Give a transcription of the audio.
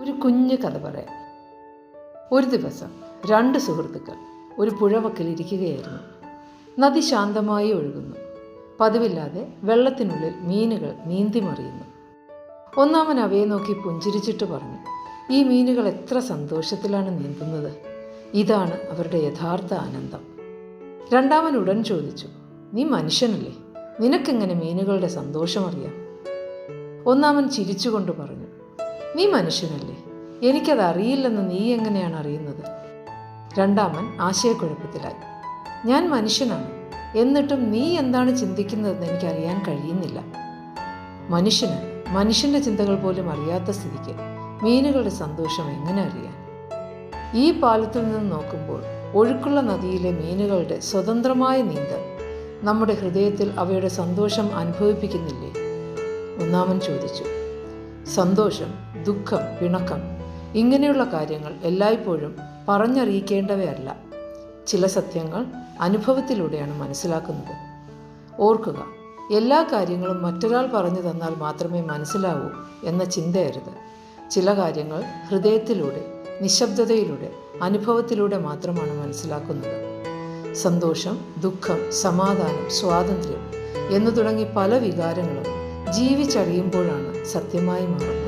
ഒരു കുഞ്ഞു കഥ പറയാം. ഒരു ദിവസം രണ്ട് സുഹൃത്തുക്കൾ ഒരു പുഴവക്കിൽ ഇരിക്കുകയായിരുന്നു. നദി ശാന്തമായി ഒഴുകുന്നു. പതിവില്ലാതെ വെള്ളത്തിനുള്ളിൽ മീനുകൾ നീന്തിമറിയുന്നു. ഒന്നാമൻ അവയെ നോക്കി പുഞ്ചിരിച്ചിട്ട് പറഞ്ഞു, ഈ മീനുകൾ എത്ര സന്തോഷത്തിലാണ് നീന്തുന്നത്. ഇതാണ് അവരുടെ യഥാർത്ഥ ആനന്ദം. രണ്ടാമൻ ഉടൻ ചോദിച്ചു, നീ മനുഷ്യനല്ലേ, നിനക്കെങ്ങനെ മീനുകളുടെ സന്തോഷമറിയാം? ഒന്നാമൻ ചിരിച്ചുകൊണ്ട് പറഞ്ഞു, നീ മനുഷ്യനല്ലേ, എനിക്കത് അറിയില്ലെന്ന് നീ എങ്ങനെയാണ് അറിയുന്നത്? രണ്ടാമൻ ആശയക്കുഴപ്പത്തിലായി. ഞാൻ മനുഷ്യനാണ്, എന്നിട്ടും നീ എന്താണ് ചിന്തിക്കുന്നതെന്ന് എനിക്കറിയാൻ കഴിയുന്നില്ല. മനുഷ്യൻ്റെ ചിന്തകൾ പോലും അറിയാത്ത സ്ഥിതിക്ക് മീനുകളുടെ സന്തോഷം എങ്ങനെ അറിയാൻ? ഈ പാലത്തിൽ നിന്ന് നോക്കുമ്പോൾ ഒഴുക്കുള്ള നദിയിലെ മീനുകളുടെ സ്വതന്ത്രമായ നീന്തൽ നമ്മുടെ ഹൃദയത്തിൽ അവയുടെ സന്തോഷം അനുഭവിപ്പിക്കുന്നില്ലേ? ഒന്നാമൻ ചോദിച്ചു. സന്തോഷം, ദുഃഖം, പിണക്കം ഇങ്ങനെയുള്ള കാര്യങ്ങൾ എല്ലായ്പ്പോഴും പറഞ്ഞറിയിക്കേണ്ടവയല്ല. ചില സത്യങ്ങൾ അനുഭവത്തിലൂടെയാണ് മനസ്സിലാക്കുന്നത്. ഓർക്കുക, എല്ലാ കാര്യങ്ങളും മറ്റൊരാൾ പറഞ്ഞു തന്നാൽ മാത്രമേ മനസ്സിലാവൂ എന്ന ചിന്തയരുത്. ചില കാര്യങ്ങൾ ഹൃദയത്തിലൂടെ, നിശബ്ദതയിലൂടെ, അനുഭവത്തിലൂടെ മാത്രമാണ് മനസ്സിലാക്കുന്നത്. സന്തോഷം, ദുഃഖം, സമാധാനം, സ്വാതന്ത്ര്യം എന്നു തുടങ്ങി പല വികാരങ്ങളും ജീവിച്ചറിയുമ്പോഴാണ് സത്യമായി മാറുന്നത്.